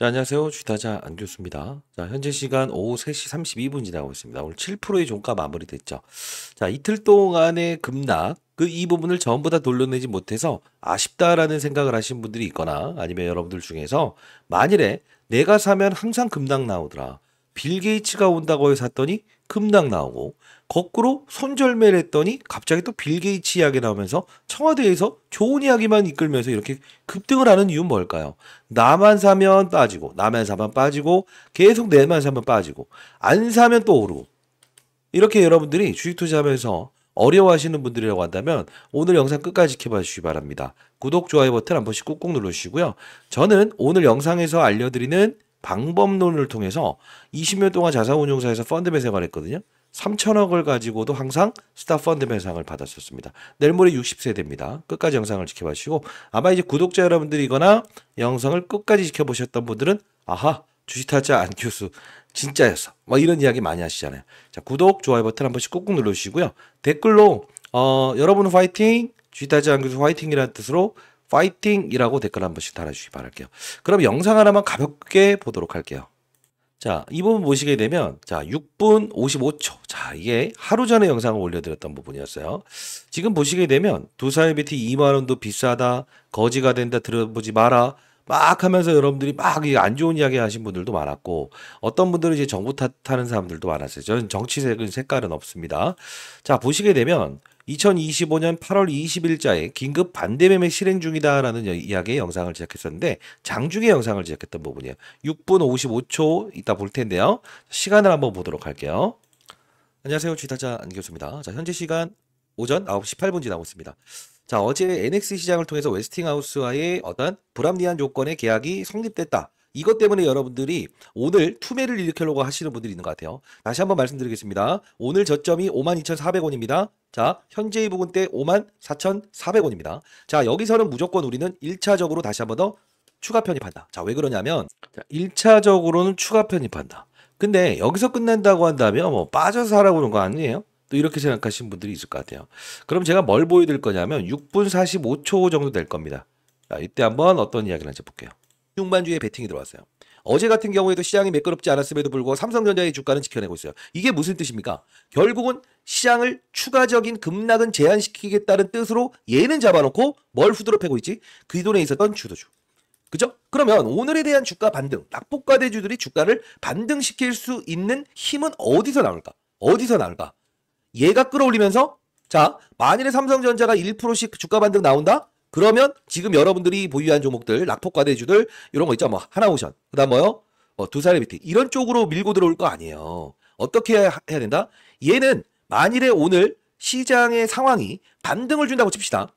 자, 안녕하세요. 주타자 안교수입니다. 자, 현재 시간 오후 3시 32분 지나고 있습니다. 오늘 7%의 종가 마무리됐죠. 자, 이틀 동안의 급락, 이 부분을 전부 다 돌려내지 못해서 아쉽다라는 생각을 하신 분들이 있거나 아니면 여러분들 중에서 만일에 내가 사면 항상 급락 나오더라. 빌 게이츠가 온다고 해서 샀더니 급락 나오고 거꾸로 손절매를 했더니 갑자기 또 빌 게이츠 이야기 나오면서 청와대에서 좋은 이야기만 이끌면서 이렇게 급등을 하는 이유는 뭘까요? 나만 사면 빠지고 나만 사면 빠지고 계속 내만 사면 빠지고 안 사면 또 오르고 이렇게 여러분들이 주식 투자하면서 어려워하시는 분들이라고 한다면 오늘 영상 끝까지 지켜봐 주시기 바랍니다. 구독, 좋아요 버튼 한 번씩 꾹꾹 눌러주시고요. 저는 오늘 영상에서 알려드리는 방법론을 통해서 20년 동안 자산운용사에서 펀드 매수를 했거든요. 3천억을 가지고도 항상 스타 펀드 매상을 받았었습니다. 내일 모레 60세대입니다. 끝까지 영상을 지켜봐 주시고 아마 이제 구독자 여러분들이거나 영상을 끝까지 지켜보셨던 분들은 아하 주식타자 안교수 진짜였어 뭐 이런 이야기 많이 하시잖아요. 자, 구독 좋아요 버튼 한 번씩 꾹꾹 눌러주시고요. 댓글로 여러분 화이팅, 주식타자 안교수 화이팅이라는 뜻으로 파이팅이라고 댓글 한 번씩 달아주시기 바랄게요. 그럼 영상 하나만 가볍게 보도록 할게요. 자, 이 부분 보시게 되면, 자, 6분 55초. 자, 이게 하루 전에 영상을 올려드렸던 부분이었어요. 지금 보시게 되면, 두사이비티 2만원도 비싸다, 거지가 된다, 들어보지 마라. 막 하면서 여러분들이 막 안 좋은 이야기 하신 분들도 많았고, 어떤 분들은 이제 정부 탓하는 사람들도 많았어요. 저는 정치색은 색깔은 없습니다. 자, 보시게 되면, 2025년 8월 20일자에 긴급 반대매매 실행 중이다라는 이야기의 영상을 제작했었는데 장중에 영상을 제작했던 부분이에요. 6분 55초 이따 볼 텐데요. 시간을 한번 보도록 할게요. 안녕하세요. 주식타자 안교수입니다. 자, 현재 시간 오전 9시 8분 지나고 있습니다. 자, 어제 NX 시장을 통해서 웨스팅하우스와의 어떤 불합리한 조건의 계약이 성립됐다. 이것 때문에 여러분들이 오늘 투매를 일으키려고 하시는 분들이 있는 것 같아요. 다시 한번 말씀드리겠습니다. 오늘 저점이 52,400원입니다. 자, 현재 이 부분 때 54,400원입니다. 자, 여기서는 무조건 우리는 1차적으로 다시 한번 더 추가 편입한다. 자, 왜 그러냐면 1차적으로는 추가 편입한다. 근데 여기서 끝난다고 한다면 뭐 빠져서 하라고 그런 거 아니에요? 또 이렇게 생각하시는 분들이 있을 것 같아요. 그럼 제가 뭘 보여드릴 거냐면 6분 45초 정도 될 겁니다. 자, 이때 한번 어떤 이야기를 할지 볼게요. 중반주에 베팅이 들어왔어요. 어제 같은 경우에도 시장이 매끄럽지 않았음에도 불구하고 삼성전자의 주가는 지켜내고 있어요. 이게 무슨 뜻입니까? 결국은 시장을 추가적인 급락은 제한시키겠다는 뜻으로 얘는 잡아놓고 뭘 후드로 패고 있지? 그 돈에 있었던 주도주. 그죠? 그러면 오늘에 대한 주가 반등, 낙폭과대주들이 주가를 반등시킬 수 있는 힘은 어디서 나올까? 어디서 나올까? 얘가 끌어올리면서 자, 만일에 삼성전자가 1%씩 주가 반등 나온다? 그러면 지금 여러분들이 보유한 종목들, 낙폭과대주들 이런 거 있죠. 뭐 하나오션, 그다음 뭐요? 두사레비티 이런 쪽으로 밀고 들어올 거 아니에요. 어떻게 해야 된다? 얘는 만일에 오늘 시장의 상황이 반등을 준다고 칩시다.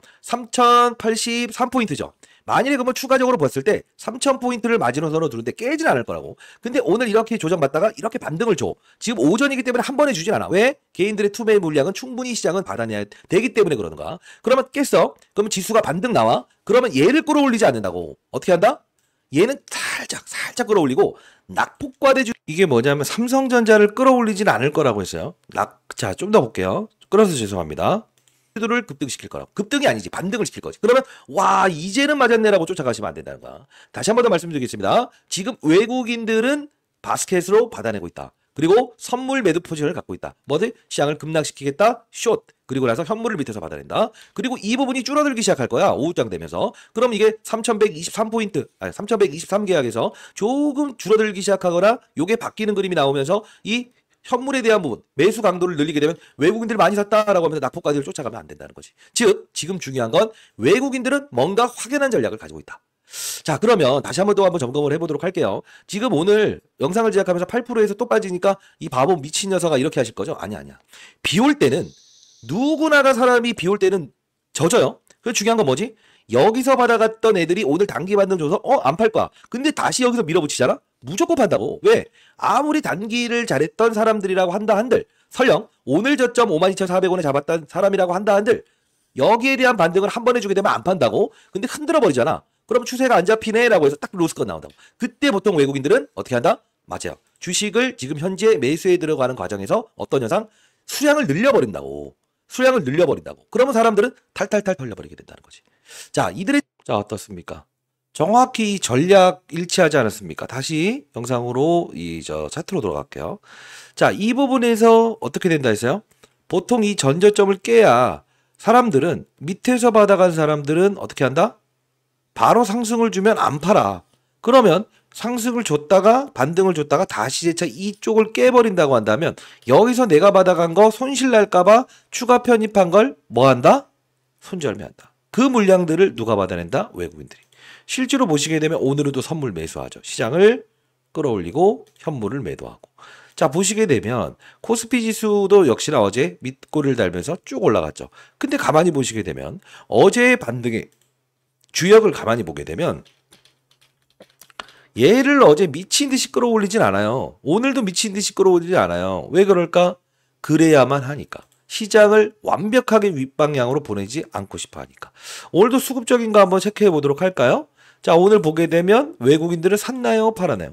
3083포인트죠. 만일에 그러면 추가적으로 봤을 때 3000포인트를 마지노선으로 두는데 깨진 않을 거라고. 근데 오늘 이렇게 조정받다가 이렇게 반등을 줘. 지금 오전이기 때문에 한 번에 주진 않아. 왜? 개인들의 투매 물량은 충분히 시장은 받아내야 되기 때문에 그러는 거야. 그러면 깼어. 그러면 지수가 반등 나와. 그러면 얘를 끌어올리지 않는다고. 어떻게 한다? 얘는 살짝 끌어올리고 낙폭과대주 이게 뭐냐면 삼성전자를 끌어올리진 않을 거라고 했어요. 자, 좀 더 볼게요. 끌어서 죄송합니다. 를 급등시킬 거라고. 급등이 아니지. 반등을 시킬 거지. 그러면 와 이제는 맞았네라고 쫓아가시면 안 된다는 거야. 다시 한 번 더 말씀드리겠습니다. 지금 외국인들은 바스켓으로 받아내고 있다. 그리고 선물 매도 포지션을 갖고 있다. 뭐지? 시장을 급락시키겠다. 숏. 그리고 나서 현물을 밑에서 받아낸다. 그리고 이 부분이 줄어들기 시작할 거야. 오후장 되면서. 그럼 이게 3123포인트, 아니 3123계약에서 조금 줄어들기 시작하거나 요게 바뀌는 그림이 나오면서 이 현물에 대한 부분, 매수 강도를 늘리게 되면 외국인들이 많이 샀다라고 하면서 낙폭과대를 쫓아가면 안 된다는 거지. 즉, 지금 중요한 건 외국인들은 뭔가 확연한 전략을 가지고 있다. 자, 그러면 다시 한번 또 한번 점검을 해보도록 할게요. 지금 오늘 영상을 제작하면서 8%에서 또 빠지니까 이 바보 미친 녀석아 이렇게 하실 거죠? 아니야. 비 올 때는 누구나가 사람이 비 올 때는 젖어요. 그래서 중요한 건 뭐지? 여기서 받아갔던 애들이 오늘 단기 반등 줘서 안 팔 거야. 근데 다시 여기서 밀어붙이잖아? 무조건 판다고. 왜? 아무리 단기를 잘했던 사람들이라고 한다 한들 설령 오늘 저점 52,400원에 잡았던 사람이라고 한다 한들 여기에 대한 반등을 한 번 해주게 되면 안 판다고. 근데 흔들어 버리잖아. 그럼 추세가 안 잡히네라고 해서 딱 로스건 나온다고. 그때 보통 외국인들은 어떻게 한다? 맞아요. 주식을 지금 현재 매수에 들어가는 과정에서 어떤 현상? 수량을 늘려버린다고. 수량을 늘려버린다고. 그러면 사람들은 탈탈탈 털려버리게 된다는 거지. 자, 이들의 자 어떻습니까? 정확히 이 전략 일치하지 않았습니까? 다시 영상으로 차트로 돌아갈게요. 자, 이 부분에서 어떻게 된다 했어요? 보통 이 전저점을 깨야 사람들은 밑에서 받아간 사람들은 어떻게 한다? 바로 상승을 주면 안 팔아. 그러면 상승을 줬다가 반등을 줬다가 다시 재차 이쪽을 깨버린다고 한다면 여기서 내가 받아간 거 손실 날까봐 추가 편입한 걸 뭐 한다? 손절매한다. 그 물량들을 누가 받아낸다? 외국인들이. 실제로 보시게 되면 오늘도 선물 매수하죠. 시장을 끌어올리고 현물을 매도하고. 자, 보시게 되면 코스피 지수도 역시나 어제 밑골을 달면서 쭉 올라갔죠. 근데 가만히 보시게 되면 어제의 반등의 주역을 가만히 보게 되면 얘를 어제 미친 듯이 끌어올리진 않아요. 오늘도 미친 듯이 끌어올리진 않아요. 왜 그럴까? 그래야만 하니까. 시장을 완벽하게 윗방향으로 보내지 않고 싶어 하니까. 오늘도 수급적인 거 한번 체크해 보도록 할까요? 자, 오늘 보게 되면 외국인들은 샀나요? 팔았나요?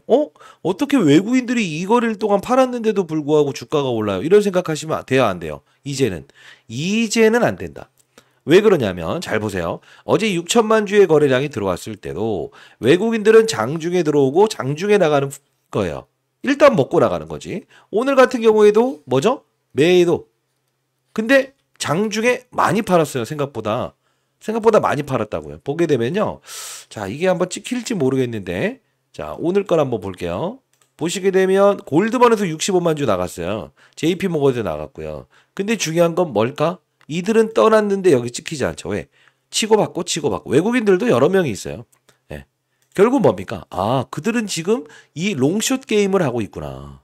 어떻게 외국인들이 이 거리를 동안 팔았는데도 불구하고 주가가 올라요? 이런 생각하시면 돼요, 안 돼요? 이제는 안 된다. 왜 그러냐면 잘 보세요. 어제 6천만 주의 거래량이 들어왔을 때도 외국인들은 장중에 들어오고 장중에 나가는 거예요. 일단 먹고 나가는 거지. 오늘 같은 경우에도 뭐죠? 매도. 근데 장중에 많이 팔았어요. 생각보다 많이 팔았다고요. 보게 되면요. 자, 이게 한번 찍힐지 모르겠는데 자, 오늘 걸 한번 볼게요. 보시게 되면 골드만에서 65만 주 나갔어요. JP모건에도 나갔고요. 근데 중요한 건 뭘까? 이들은 떠났는데 여기 찍히지 않죠. 왜? 치고받고. 외국인들도 여러 명이 있어요. 예. 결국 뭡니까? 아, 그들은 지금 이 롱숏 게임을 하고 있구나.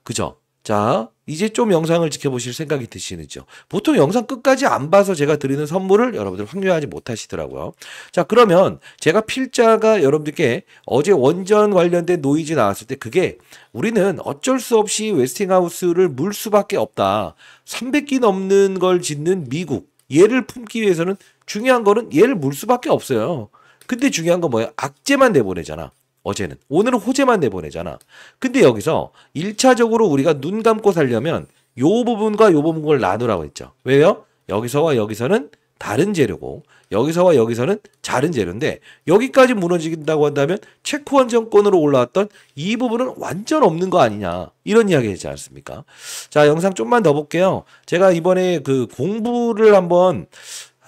그죠? 자, 이제 좀 영상을 지켜보실 생각이 드시는지요? 보통 영상 끝까지 안 봐서 제가 드리는 선물을 여러분들 확률하지 못하시더라고요. 자, 그러면 제가 필자가 여러분들께 어제 원전 관련된 노이즈 나왔을 때 그게 우리는 어쩔 수 없이 웨스팅하우스를 물 수밖에 없다. 300기 넘는 걸 짓는 미국. 얘를 품기 위해서는 중요한 거는 얘를 물 수밖에 없어요. 근데 중요한 건 뭐야? 악재만 내보내잖아. 어제는. 오늘은 호재만 내보내잖아. 근데 여기서 1차적으로 우리가 눈 감고 살려면 요 부분과 요 부분을 나누라고 했죠. 왜요? 여기서와 여기서는 다른 재료고 여기서와 여기서는 다른 재료인데 여기까지 무너진다고 한다면 체코원 정권으로 올라왔던 이 부분은 완전 없는 거 아니냐. 이런 이야기 했지 않습니까? 자, 영상 좀만 더 볼게요. 제가 이번에 그 공부를 한번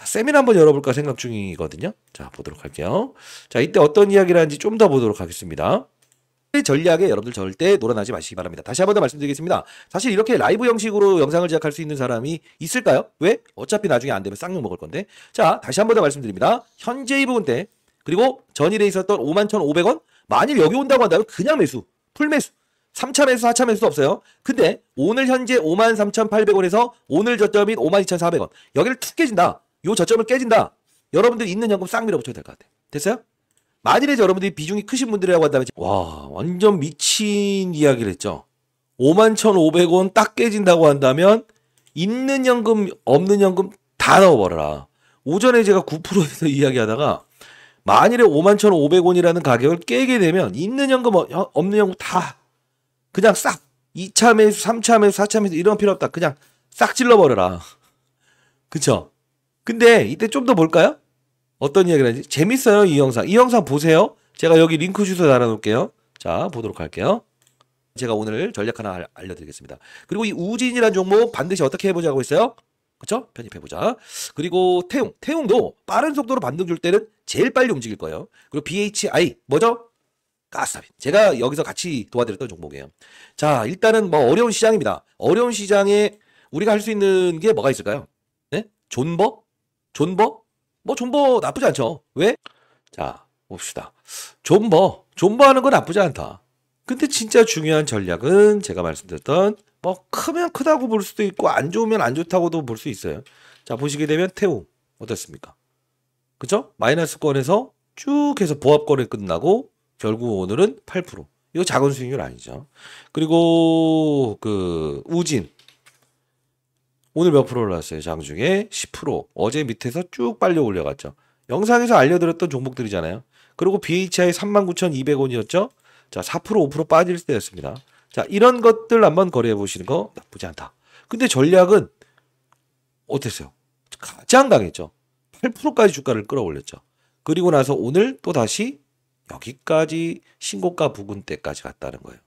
세미나 한번 열어볼까 생각 중이거든요. 자, 보도록 할게요. 자, 이때 어떤 이야기를 하는지 좀 더 보도록 하겠습니다. 전략에 여러분들 절대 놀아나지 마시기 바랍니다. 다시 한번 더 말씀드리겠습니다. 사실 이렇게 라이브 형식으로 영상을 제작할 수 있는 사람이 있을까요? 왜? 어차피 나중에 안 되면 쌍욕 먹을 건데. 자, 다시 한번 더 말씀드립니다. 현재 이 부분대 그리고 전일에 있었던 51,500원 만일 여기 온다고 한다면 그냥 매수, 풀매수. 3차 매수, 4차 매수도 없어요. 근데 오늘 현재 53,800원에서 오늘 저점인 52,400원 여기를 툭 깨진다. 요 저점을 깨진다. 여러분들 있는 연금 싹 밀어붙여야 될 것 같아요. 됐어요? 만일에 여러분들이 비중이 크신 분들이라고 한다면 와, 완전 미친 이야기를 했죠. 51,500원 딱 깨진다고 한다면 있는 연금 없는 연금 다 넣어버려라. 오전에 제가 9%에서 이야기하다가 만일에 51,500원이라는 가격을 깨게 되면 있는 연금 없는 연금 다 그냥 싹 2차 매수 3차 매수 4차 매수 이런 필요 없다. 그냥 싹 찔러버려라. 그쵸? 근데 이때 좀 더 볼까요? 어떤 이야기를 하는지 재밌어요. 이 영상 보세요. 제가 여기 링크 주소 달아놓을게요. 자, 보도록 할게요. 제가 오늘 전략 하나 알려드리겠습니다. 그리고 이 우진이라는 종목 반드시 어떻게 해보자고 했어요? 그쵸? 편입해보자. 그리고 태웅도 빠른 속도로 반등 줄 때는 제일 빨리 움직일 거예요. 그리고 BHI 뭐죠? 가스타빈. 제가 여기서 같이 도와드렸던 종목이에요. 자, 일단은 뭐 어려운 시장입니다. 어려운 시장에 우리가 할 수 있는 게 뭐가 있을까요? 네? 존버? 뭐 존버 나쁘지 않죠. 왜? 자, 봅시다. 존버 하는 건 나쁘지 않다. 근데 진짜 중요한 전략은 제가 말씀드렸던 뭐 크면 크다고 볼 수도 있고 안 좋으면 안 좋다고도 볼 수 있어요. 자, 보시게 되면 태웅 어떻습니까? 그죠? 마이너스권에서 쭉 해서 보합권에 끝나고 결국 오늘은 8%. 이거 작은 수익률 아니죠. 그리고 그 우진 오늘 몇 프로 올랐어요? 장중에 10%. 어제 밑에서 쭉 빨려 올려갔죠. 영상에서 알려드렸던 종목들이잖아요. 그리고 BHI 39,200원이었죠. 자, 4% 5% 빠질 때였습니다. 자, 이런 것들 한번 거래해 보시는 거 나쁘지 않다. 근데 전략은 어땠어요? 가장 강했죠. 8%까지 주가를 끌어올렸죠. 그리고 나서 오늘 또 다시 여기까지 신고가 부근 때까지 갔다는 거예요.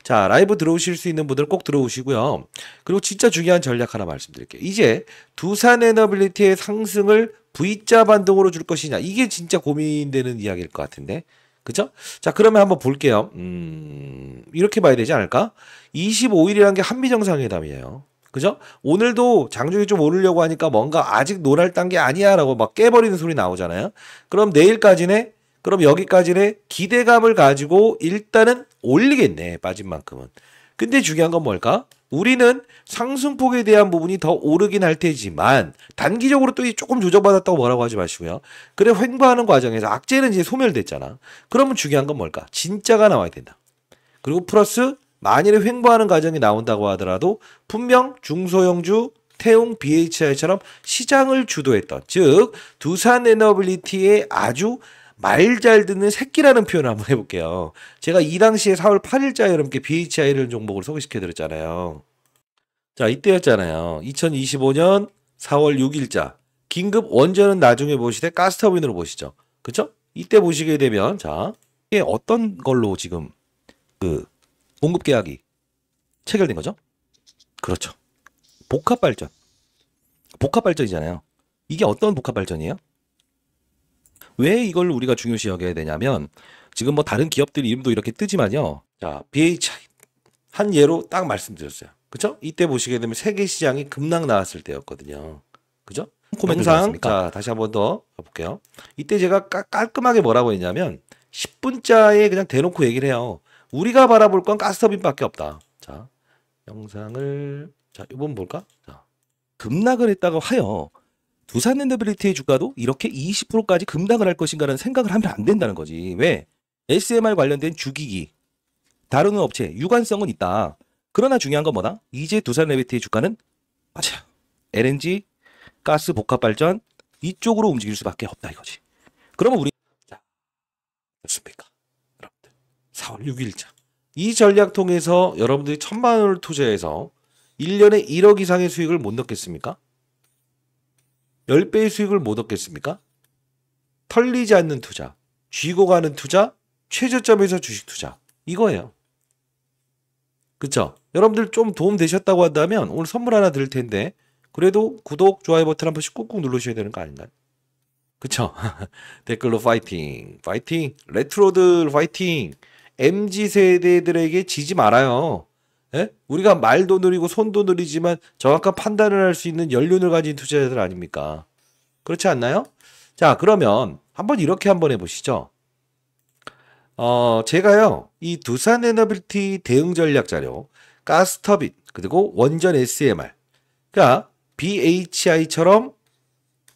자, 라이브 들어오실 수 있는 분들 꼭 들어오시고요. 그리고 진짜 중요한 전략 하나 말씀드릴게요. 이제 두산에너빌리티의 상승을 V자 반동으로 줄 것이냐. 이게 진짜 고민되는 이야기일 것 같은데. 그죠? 자, 그러면 한번 볼게요. 이렇게 봐야 되지 않을까? 25일이라는 게 한미정상회담이에요. 그죠? 오늘도 장중에 좀 오르려고 하니까 뭔가 아직 노랄 단계 아니야 라고 막 깨버리는 소리 나오잖아요. 그럼 내일까지네? 그럼 여기까지네? 기대감을 가지고 일단은 올리겠네. 빠진 만큼은. 근데 중요한 건 뭘까? 우리는 상승폭에 대한 부분이 더 오르긴 할 테지만 단기적으로 또 조금 조정받았다고 뭐라고 하지 마시고요. 그래 횡보하는 과정에서 악재는 이제 소멸됐잖아. 그러면 중요한 건 뭘까? 진짜가 나와야 된다. 그리고 플러스 만일에 횡보하는 과정이 나온다고 하더라도 분명 중소형주, 태웅, BHI처럼 시장을 주도했던 즉 두산에너빌리티의 아주 말 잘 듣는 새끼라는 표현을 한번 해볼게요. 제가 이 당시에 4월 8일자에 여러분께 BHI라는 종목을 소개시켜드렸잖아요. 자, 이때였잖아요. 2025년 4월 6일자. 긴급 원전은 나중에 보시되 가스터빈으로 보시죠. 그쵸? 이때 보시게 되면 자, 이게 어떤 걸로 지금 그 공급 계약이 체결된 거죠? 그렇죠. 복합발전. 복합발전이잖아요. 이게 어떤 복합발전이에요? 왜 이걸 우리가 중요시 여겨야 되냐면 지금 뭐 다른 기업들 이름도 이렇게 뜨지만요. 자, BHI 한 예로 딱 말씀드렸어요. 그죠? 이때 보시게 되면 세계 시장이 급락 나왔을 때였거든요. 그죠? 영상 자 다시 한번 더 가볼게요. 이때 제가 깔끔하게 뭐라고 했냐면 10분짜에 그냥 대놓고 얘기를 해요. 우리가 바라볼 건 가스터빈밖에 없다. 자, 영상을 자 이번 볼까? 자, 급락을 했다고 하여 두산에너빌리티의 주가도 이렇게 20%까지 급락을 할 것인가라는 생각을 하면 안 된다는 거지. 왜? SMR 관련된 주기기 다루는 업체 유관성은 있다. 그러나 중요한 건 뭐다? 이제 두산에너빌리티의 주가는 맞아요. LNG, 가스 복합발전 이쪽으로 움직일 수밖에 없다 이거지. 그러면 우리 자, 좋습니까? 여러분들 4월 6일자 이 전략 통해서 여러분들이 1,000만 원을 투자해서 1년에 1억 이상의 수익을 못 넣겠습니까? 10배의 수익을 못 얻겠습니까? 털리지 않는 투자, 쥐고 가는 투자, 최저점에서 주식 투자 이거예요. 그쵸? 여러분들 좀 도움 되셨다고 한다면 오늘 선물 하나 드릴 텐데 그래도 구독, 좋아요 버튼 한 번씩 꾹꾹 누르셔야 되는 거 아닌가요? 그쵸? 댓글로 파이팅, 파이팅, 레트로들 파이팅, MZ세대들에게 지지 말아요. 예? 우리가 말도 느리고 손도 느리지만 정확한 판단을 할 수 있는 연륜을 가진 투자자들 아닙니까? 그렇지 않나요? 자, 그러면 한번 이렇게 한번 해보시죠. 제가요, 이 두산에너빌리티 대응 전략 자료, 가스터빈, 그리고 원전 SMR, 그러니까 BHI처럼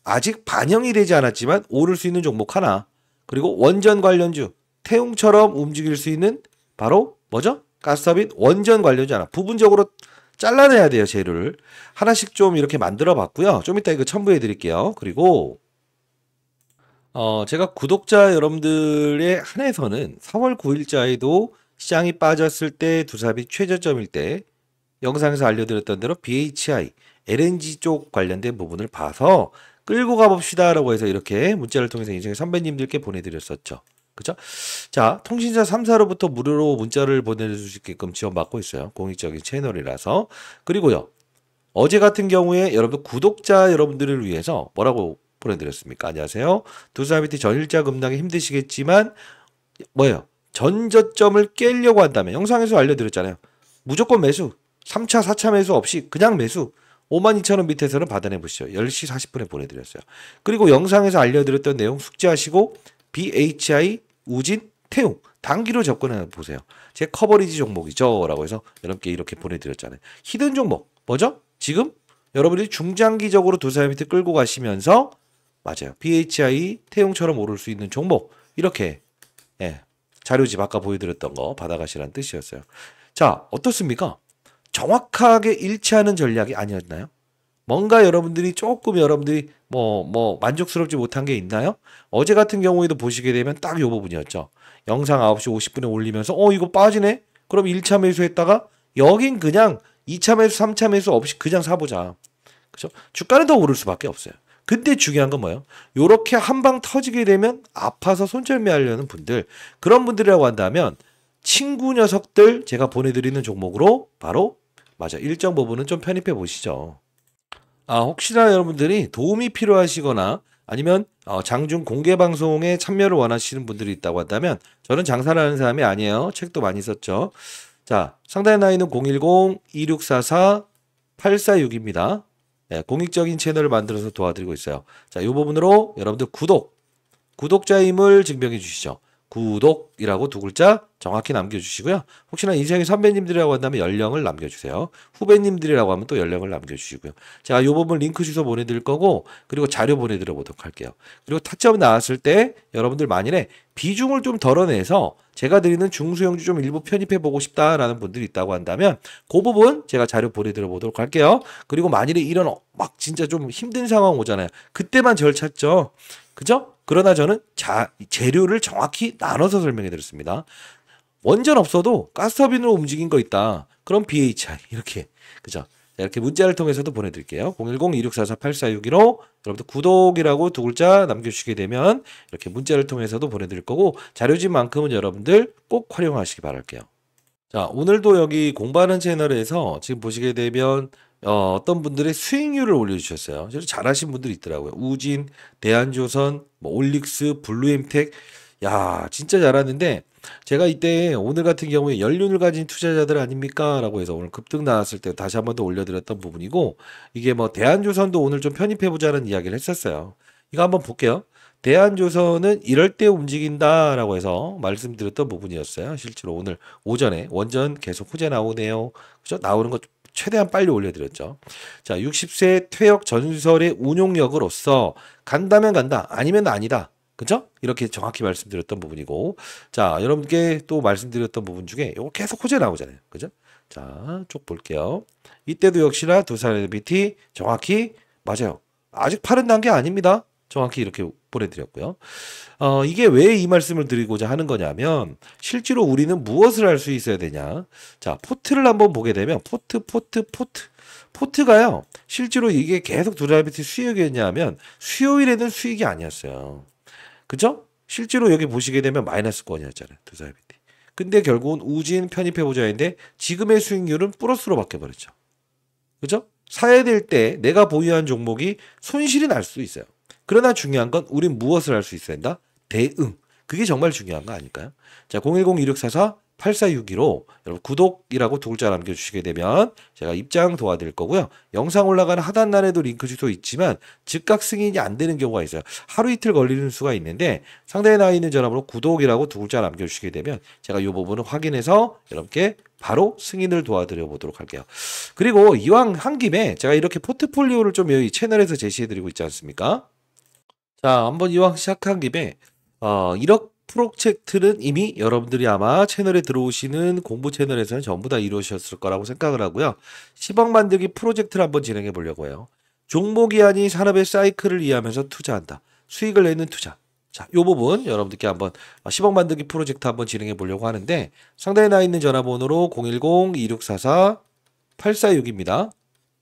아직 반영이 되지 않았지만 오를 수 있는 종목 하나, 그리고 원전 관련주, 태웅처럼 움직일 수 있는 바로 뭐죠? 가스터빈 원전 관련주 하나. 부분적으로 잘라내야 돼요, 재료를. 하나씩 좀 이렇게 만들어 봤고요. 좀 이따 이거 첨부해 드릴게요. 그리고 제가 구독자 여러분들의 한해서는 4월 9일자에도 시장이 빠졌을 때 두산이 최저점일 때 영상에서 알려드렸던 대로 BHI, LNG 쪽 관련된 부분을 봐서 끌고 가봅시다라고 해서 이렇게 문자를 통해서 인생의 선배님들께 보내드렸었죠. 그죠? 자, 통신사 3사로부터 무료로 문자를 보내줄 수 있게끔 지원받고 있어요. 공익적인 채널이라서. 그리고요, 어제 같은 경우에 여러분 구독자 여러분들을 위해서 뭐라고 보내드렸습니까? 안녕하세요. 두산에너빌리티 전일자 급락이 힘드시겠지만 뭐예요? 전저점을 깨려고 한다면 영상에서 알려드렸잖아요. 무조건 매수. 3차, 4차 매수 없이 그냥 매수. 52,000원 밑에서는 받아내보시죠. 10시 40분에 보내드렸어요. 그리고 영상에서 알려드렸던 내용 숙지하시고 BHI, 우진, 태웅 단기로 접근해 보세요. 제 커버리지 종목이죠 라고 해서 여러분께 이렇게 보내드렸잖아요. 히든 종목 뭐죠? 지금 여러분이 중장기적으로 두산에너빌리티 끌고 가시면서 맞아요. BHI, 태웅처럼 오를 수 있는 종목 이렇게 자료집 아까 보여드렸던 거 받아가시라는 뜻이었어요. 자, 어떻습니까? 정확하게 일치하는 전략이 아니었나요? 뭔가 여러분들이 만족스럽지 못한 게 있나요? 어제 같은 경우에도 보시게 되면 딱 이 부분이었죠. 영상 9시 50분에 올리면서 이거 빠지네? 그럼 1차 매수했다가 여긴 그냥 2차 매수, 3차 매수 없이 그냥 사보자. 그죠? 주가는 더 오를 수밖에 없어요. 근데 중요한 건 뭐예요? 요렇게 한 방 터지게 되면 아파서 손절매하려는 분들, 그런 분들이라고 한다면 친구 녀석들 제가 보내드리는 종목으로 바로 맞아 일정 부분은 좀 편입해 보시죠. 혹시나 여러분들이 도움이 필요하시거나 아니면 장중 공개 방송에 참여를 원하시는 분들이 있다고 한다면 저는 장사를 하는 사람이 아니에요. 책도 많이 썼죠. 자, 상단의 나이는 010-2644-846입니다. 네, 공익적인 채널을 만들어서 도와드리고 있어요. 자, 이 부분으로 여러분들 구독자임을 증명해 주시죠. 구독이라고 두 글자 정확히 남겨주시고요. 혹시나 인생의 선배님들이라고 한다면 연령을 남겨주세요. 후배님들이라고 하면 또 연령을 남겨주시고요. 제가 이 부분 링크 주소 보내드릴 거고, 그리고 자료 보내드려 보도록 할게요. 그리고 타점 나왔을 때 여러분들 만일에 비중을 좀 덜어내서 제가 드리는 중소형주 좀 일부 편입해 보고 싶다라는 분들이 있다고 한다면 그 부분 제가 자료 보내드려 보도록 할게요. 그리고 만일에 이런 막 진짜 좀 힘든 상황 오잖아요. 그때만 절 찾죠. 그죠? 그러나 저는 재료를 정확히 나눠서 설명해 드렸습니다. 원전 없어도 가스터빈으로 움직인 거 있다. 그럼 BHI 이렇게 그죠? 이렇게 문자를 통해서도 보내드릴게요. 010-2644-8461로 여러분들 구독이라고 두 글자 남겨주시게 되면 이렇게 문자를 통해서도 보내드릴 거고, 자료집만큼은 여러분들 꼭 활용하시기 바랄게요. 자, 오늘도 여기 공부하는 채널에서 지금 보시게 되면 어떤 분들의 수익률을 올려주셨어요. 잘하신 분들이 있더라고요. 우진, 대한조선, 뭐 올릭스, 블루엠텍. 야, 진짜 잘하는데 제가 이때 오늘 같은 경우에 연륜을 가진 투자자들 아닙니까? 라고 해서 오늘 급등 나왔을 때 다시 한 번 더 올려드렸던 부분이고, 이게 뭐 대한조선도 오늘 좀 편입해보자는 이야기를 했었어요. 이거 한번 볼게요. 대한조선은 이럴 때 움직인다라고 해서 말씀드렸던 부분이었어요. 실제로 오늘 오전에 원전 계속 호재 나오네요. 그죠? 나오는 것 최대한 빨리 올려드렸죠. 자, 60세 퇴역 전설의 운용력으로서 간다면 간다, 아니면 아니다. 그죠? 이렇게 정확히 말씀드렸던 부분이고, 자, 여러분께 또 말씀드렸던 부분 중에 이거 계속 호재 나오잖아요. 그죠? 자, 쭉 볼게요. 이때도 역시나 두산 LBT 정확히 맞아요. 아직 파른 단계 아닙니다. 정확히 이렇게 보내드렸고요. 이게 왜 이 말씀을 드리고자 하는 거냐면, 실제로 우리는 무엇을 할 수 있어야 되냐. 자, 포트를 한번 보게 되면, 포트가요, 실제로 이게 계속 두라이비티 수익이었냐면, 수요일에는 수익이 아니었어요. 그죠? 실제로 여기 보시게 되면 마이너스권이었잖아요. 두라이비티. 근데 결국은 우진 편입해보자인데, 지금의 수익률은 플러스로 바뀌어버렸죠. 그죠? 사야 될 때 내가 보유한 종목이 손실이 날 수 있어요. 그러나 중요한 건 우린 무엇을 할 수 있어야 한다? 대응. 그게 정말 중요한 거 아닐까요? 자, 010-2644-8462로 여러분 구독이라고 두 글자 남겨주시게 되면 제가 입장 도와드릴 거고요. 영상 올라가는 하단란에도 링크 주소 있지만 즉각 승인이 안 되는 경우가 있어요. 하루 이틀 걸리는 수가 있는데 상단에 나와 있는 전화번호 구독이라고 두 글자 남겨주시게 되면 제가 이 부분을 확인해서 여러분께 바로 승인을 도와드려 보도록 할게요. 그리고 이왕 한 김에 제가 이렇게 포트폴리오를 좀 여기 채널에서 제시해드리고 있지 않습니까? 자, 한번 이왕 시작한 김에 1억 프로젝트는 이미 여러분들이 아마 채널에 들어오시는 공부 채널에서는 전부 다 이루어졌을 거라고 생각을 하고요. 10억 만들기 프로젝트를 한번 진행해 보려고 해요. 종목이 아닌 산업의 사이클을 이해하면서 투자한다. 수익을 내는 투자. 자, 이 부분 여러분들께 한번 10억 만들기 프로젝트 한번 진행해 보려고 하는데, 상단에 나 있는 전화번호로 010-2644-846입니다.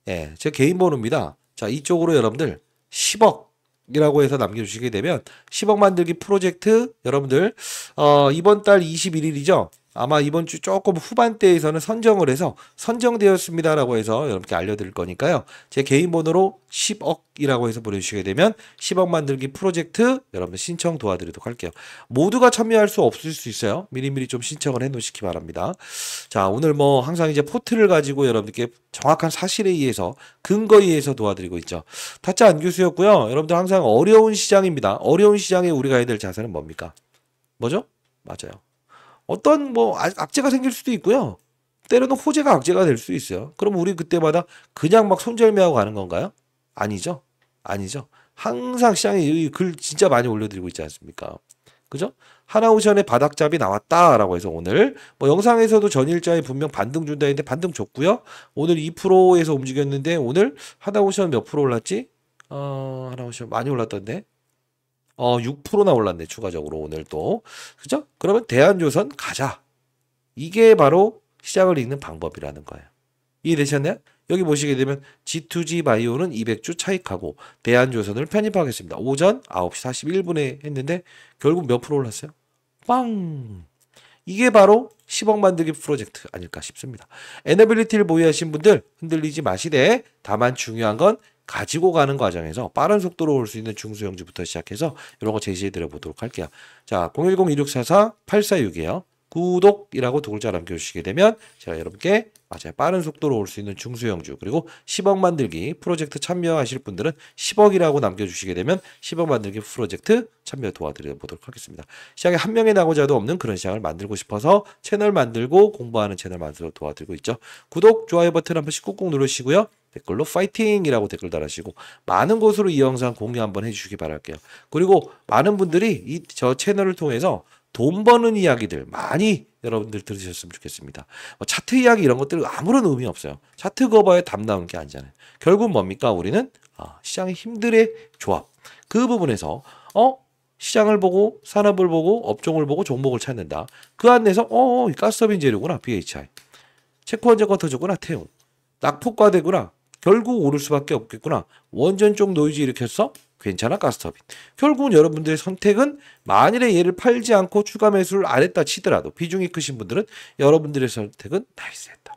예, 제 개인 번호입니다. 자, 이쪽으로 여러분들 10억 이라고 해서 남겨주시게 되면 10억 만들기 프로젝트 여러분들 이번 달 21일이죠. 아마 이번 주 조금 후반대에서는 선정을 해서 선정되었습니다라고 해서 여러분께 알려드릴 거니까요. 제 개인 번호로 10억이라고 해서 보내주시게 되면 10억 만들기 프로젝트 여러분들 신청 도와드리도록 할게요. 모두가 참여할 수 없을 수 있어요. 미리미리 좀 신청을 해놓으시기 바랍니다. 자, 오늘 뭐 항상 이제 포트를 가지고 여러분들께 정확한 사실에 의해서 근거에 의해서 도와드리고 있죠. 타짜 안 교수였고요. 여러분들 항상 어려운 시장입니다. 어려운 시장에 우리가 해야 될 자세는 뭡니까? 뭐죠? 맞아요. 어떤 뭐 악재가 생길 수도 있고요. 때로는 호재가 악재가 될 수 있어요. 그럼 우리 그때마다 그냥 막 손절매하고 가는 건가요? 아니죠. 아니죠. 항상 시장에 이 글 진짜 많이 올려드리고 있지 않습니까? 그죠? 하나오션의 바닥잡이 나왔다라고 해서 오늘 뭐 영상에서도 전일자에 분명 반등 준다 했는데 반등 줬고요. 오늘 2%에서 움직였는데 오늘 하나오션 몇 프로 올랐지? 하나오션 많이 올랐던데. 6%나 올랐네, 추가적으로 오늘 또. 그죠? 그러면 대한조선 가자. 이게 바로 시장을 읽는 방법이라는 거예요. 이해되셨나요? 여기 보시게 되면 G2G 바이오는 200주 차익하고 대한조선을 편입하겠습니다. 오전 9시 41분에 했는데 결국 몇 프로 올랐어요? 빵! 이게 바로 10억 만들기 프로젝트 아닐까 싶습니다. 에너빌리티를 보유하신 분들 흔들리지 마시되 다만 중요한 건 가지고 가는 과정에서 빠른 속도로 올 수 있는 중소형주부터 시작해서 이런 거 제시해 드려 보도록 할게요. 자, 010-2644-846이에요. 구독이라고 두 글자 남겨주시게 되면 제가 여러분께 맞아요. 빠른 속도로 올 수 있는 중소형주 그리고 10억 만들기 프로젝트 참여하실 분들은 10억이라고 남겨주시게 되면 10억 만들기 프로젝트 참여 도와드려 보도록 하겠습니다. 시장에 한 명의 낙오자도 없는 그런 시장을 만들고 싶어서 채널 만들고 공부하는 채널 만들어 도와드리고 있죠. 구독, 좋아요 버튼 한 번씩 꾹꾹 누르시고요. 댓글로 파이팅이라고 댓글 달아주시고 많은 곳으로 이 영상 공유 한번 해주시기 바랄게요. 그리고 많은 분들이 저 채널을 통해서 돈 버는 이야기들 많이 여러분들 들으셨으면 좋겠습니다. 차트 이야기 이런 것들 아무런 의미 없어요. 차트 거봐야 답 나오는 게 아니잖아요. 결국 뭡니까? 우리는 시장의 힘들의 조합. 그 부분에서 시장을 보고 산업을 보고 업종을 보고 종목을 찾는다. 그 안에서 가스터빈 재료구나. BHI. 체코원전 커터주구나. 태웅. 낙폭과대구나. 결국 오를 수밖에 없겠구나. 원전 쪽 노이즈 일으켰어? 괜찮아 가스터빈. 결국은 여러분들의 선택은 만일에 얘를 팔지 않고 추가 매수를 안 했다 치더라도 비중이 크신 분들은 여러분들의 선택은 나이스했다.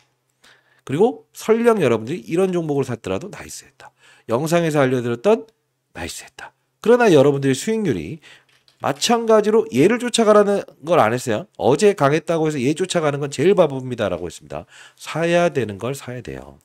그리고 설령 여러분들이 이런 종목을 샀더라도 나이스했다. 영상에서 알려드렸던 나이스했다. 그러나 여러분들의 수익률이 마찬가지로 얘를 쫓아가라는 걸 안 했어요. 어제 강했다고 해서 얘 쫓아가는 건 제일 바보입니다라고 했습니다. 사야 되는 걸 사야 돼요.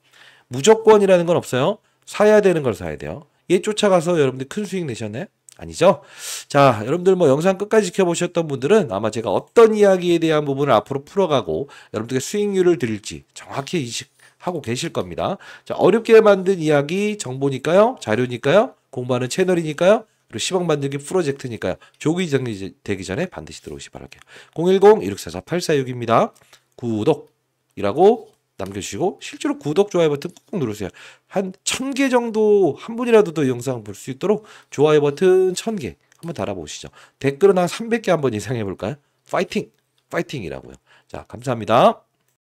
무조건이라는 건 없어요. 사야 되는 걸 사야 돼요. 얘 쫓아가서 여러분들 큰 수익 내셨나요? 아니죠? 자, 여러분들 영상 끝까지 지켜보셨던 분들은 아마 제가 어떤 이야기에 대한 부분을 앞으로 풀어가고 여러분들께 수익률을 드릴지 정확히 인식하고 계실 겁니다. 자, 어렵게 만든 이야기 정보니까요. 자료니까요. 공부하는 채널이니까요. 그리고 10억 만들기 프로젝트니까요. 조기 정리되기 전에 반드시 들어오시 바랄게요. 010-2644-846입니다. 구독이라고 남겨주시고 실제로 구독, 좋아요 버튼 꾹꾹 누르세요. 한 1000개 정도 한 분이라도 더 영상 볼 수 있도록 좋아요 버튼 1000개 한번 달아보시죠. 댓글은 한 300개 한번 이상 해볼까요? 파이팅! 파이팅이라고요. 자, 감사합니다.